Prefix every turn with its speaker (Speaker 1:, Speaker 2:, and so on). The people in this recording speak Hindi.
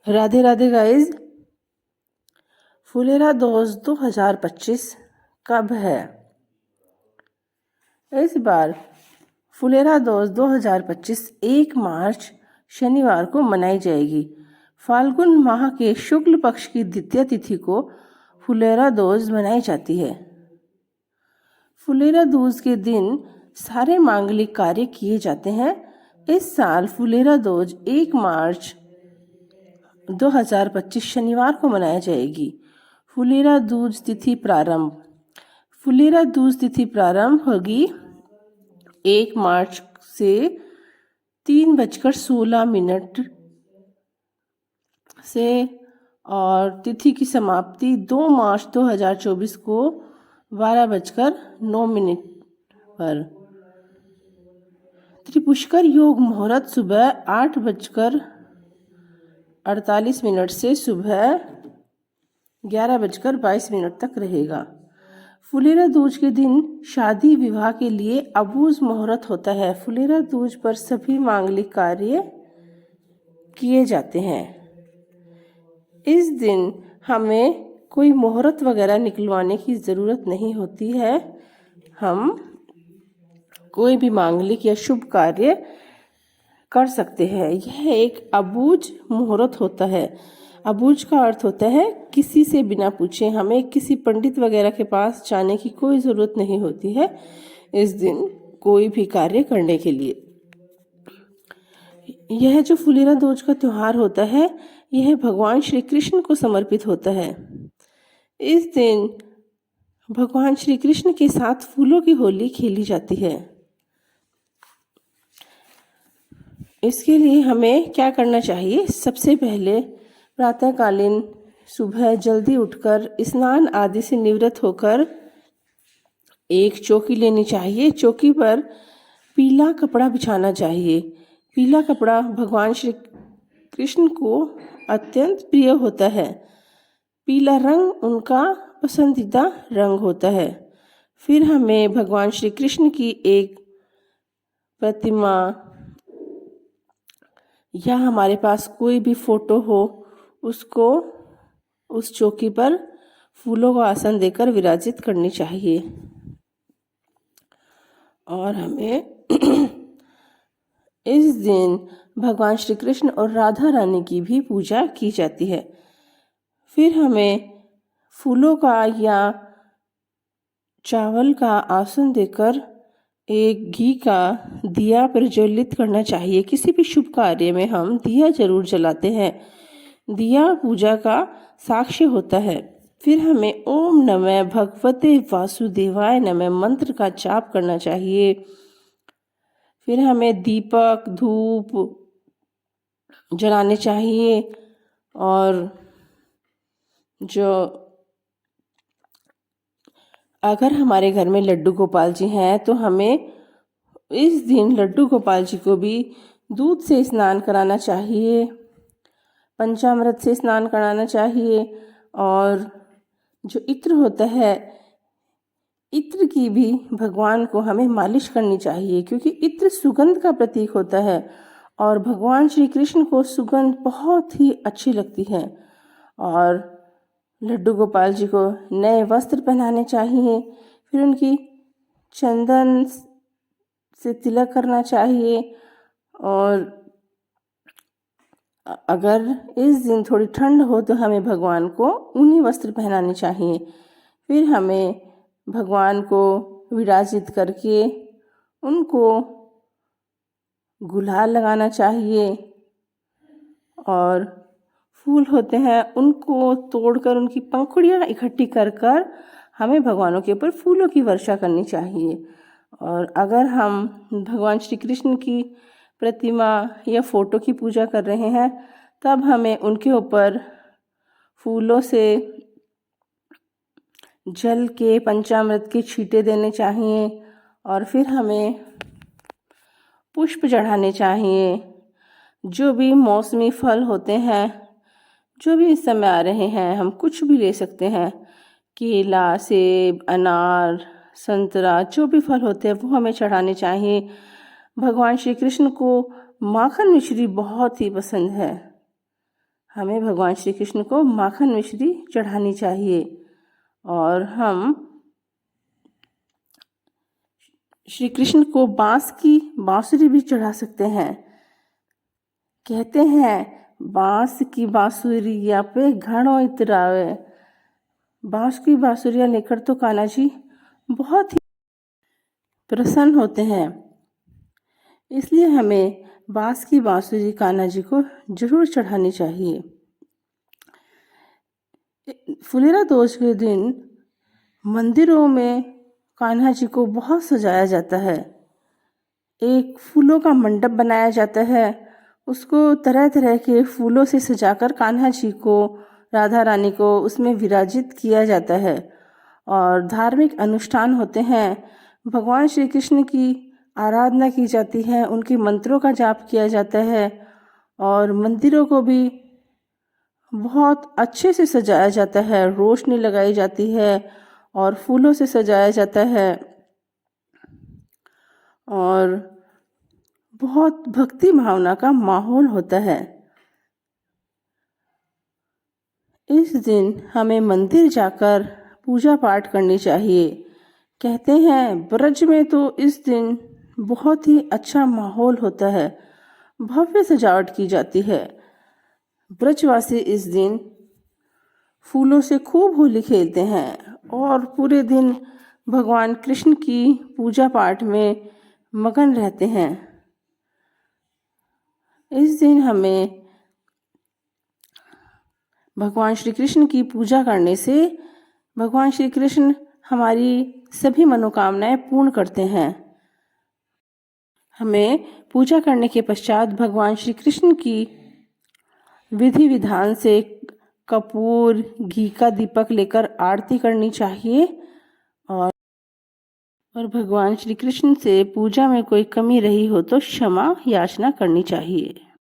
Speaker 1: राधे राधे गाइस। फुलेरा दोस्त 2025 कब है? इस बार फुलेरा दोस्त 2025 1 मार्च शनिवार को मनाई जाएगी। फाल्गुन माह के शुक्ल पक्ष की द्वितीय तिथि को फुलेरा दोस्त मनाई जाती है। फुलेरा दूज के दिन सारे मांगलिक कार्य किए जाते हैं। इस साल फुलेरा दोज 1 मार्च 2025 शनिवार को मनाया जाएगी। फुलेरा दूज तिथि प्रारंभ होगी 1 मार्च से 3:16 से और तिथि की समाप्ति 2 मार्च 2024 को 12:09 पर। त्रिपुष्कर योग मुहूर्त सुबह 8:48 से सुबह 11:22 तक रहेगा। फुलेरा दूज के दिन शादी विवाह के लिए अबूझ मुहूर्त होता है। फुलेरा दूज पर सभी मांगलिक कार्य किए जाते हैं। इस दिन हमें कोई मुहूर्त वगैरह निकलवाने की ज़रूरत नहीं होती है। हम कोई भी मांगलिक या शुभ कार्य कर सकते हैं। यह एक अबूझ मुहूर्त होता है। अबूझ का अर्थ होता है किसी से बिना पूछे। हमें किसी पंडित वगैरह के पास जाने की कोई ज़रूरत नहीं होती है इस दिन कोई भी कार्य करने के लिए। यह जो फुलेरा दूज का त्योहार होता है यह भगवान श्री कृष्ण को समर्पित होता है। इस दिन भगवान श्री कृष्ण के साथ फूलों की होली खेली जाती है। इसके लिए हमें क्या करना चाहिए? सबसे पहले प्रातःकालीन सुबह जल्दी उठकर स्नान आदि से निवृत्त होकर एक चौकी लेनी चाहिए। चौकी पर पीला कपड़ा बिछाना चाहिए। पीला कपड़ा भगवान श्री कृष्ण को अत्यंत प्रिय होता है। पीला रंग उनका पसंदीदा रंग होता है। फिर हमें भगवान श्री कृष्ण की एक प्रतिमा या हमारे पास कोई भी फोटो हो उसको उस चौकी पर फूलों का आसन देकर विराजित करनी चाहिए। और हमें इस दिन भगवान श्री कृष्ण और राधा रानी की भी पूजा की जाती है। फिर हमें फूलों का या चावल का आसन देकर एक घी का दिया प्रज्वलित करना चाहिए। किसी भी शुभ कार्य में हम दिया जरूर जलाते हैं। दिया पूजा का साक्ष्य होता है। फिर हमें ओम नमः भगवते वासुदेवाय नमः मंत्र का जाप करना चाहिए। फिर हमें दीपक धूप जलाने चाहिए। और जो अगर हमारे घर में लड्डू गोपाल जी हैं तो हमें इस दिन लड्डू गोपाल जी को भी दूध से स्नान कराना चाहिए, पंचामृत से स्नान कराना चाहिए। और जो इत्र होता है इत्र की भी भगवान को हमें मालिश करनी चाहिए, क्योंकि इत्र सुगंध का प्रतीक होता है और भगवान श्री कृष्ण को सुगंध बहुत ही अच्छी लगती है। और लड्डू गोपाल जी को नए वस्त्र पहनाने चाहिए। फिर उनकी चंदन से तिलक करना चाहिए। और अगर इस दिन थोड़ी ठंड हो तो हमें भगवान को ऊनी वस्त्र पहनाने चाहिए। फिर हमें भगवान को विराजित करके उनको गुलाल लगाना चाहिए। और फूल होते हैं उनको तोड़कर उनकी पंखुड़ियाँ इकट्ठी कर कर हमें भगवानों के ऊपर फूलों की वर्षा करनी चाहिए। और अगर हम भगवान श्री कृष्ण की प्रतिमा या फोटो की पूजा कर रहे हैं तब हमें उनके ऊपर फूलों से जल के पंचामृत के छींटे देने चाहिए। और फिर हमें पुष्प चढ़ाने चाहिए। जो भी मौसमी फल होते हैं जो भी इस समय आ रहे हैं हम कुछ भी ले सकते हैं। केला, सेब, अनार, संतरा, जो भी फल होते हैं वो हमें चढ़ाने चाहिए। भगवान श्री कृष्ण को माखन मिश्री बहुत ही पसंद है। हमें भगवान श्री कृष्ण को माखन मिश्री चढ़ानी चाहिए और हम श्री कृष्ण को बांस की बांसुरी भी चढ़ा सकते हैं। कहते हैं बांस की बांसुरिया पे घड़ों इतरावे। बांस की बांसुरियाँ लेकर तो कान्हा जी बहुत ही प्रसन्न होते हैं, इसलिए हमें बांस की बांसुरी कान्हा जी को जरूर चढ़ानी चाहिए। फुलेरा दोष के दिन मंदिरों में कान्हा जी को बहुत सजाया जाता है। एक फूलों का मंडप बनाया जाता है, उसको तरह तरह के फूलों से सजाकर कान्हा जी को, राधा रानी को उसमें विराजित किया जाता है और धार्मिक अनुष्ठान होते हैं। भगवान श्री कृष्ण की आराधना की जाती है, उनके मंत्रों का जाप किया जाता है और मंदिरों को भी बहुत अच्छे से सजाया जाता है, रोशनी लगाई जाती है और फूलों से सजाया जाता है और बहुत भक्ति भावना का माहौल होता है। इस दिन हमें मंदिर जाकर पूजा पाठ करनी चाहिए। कहते हैं ब्रज में तो इस दिन बहुत ही अच्छा माहौल होता है, भव्य सजावट की जाती है। ब्रजवासी इस दिन फूलों से खूब होली खेलते हैं और पूरे दिन भगवान कृष्ण की पूजा पाठ में मगन रहते हैं। इस दिन हमें भगवान श्री कृष्ण की पूजा करने से भगवान श्री कृष्ण हमारी सभी मनोकामनाएं पूर्ण करते हैं। हमें पूजा करने के पश्चात भगवान श्री कृष्ण की विधि विधान से कपूर घी का दीपक लेकर आरती करनी चाहिए और भगवान श्री कृष्ण से पूजा में कोई कमी रही हो तो क्षमा याचना करनी चाहिए।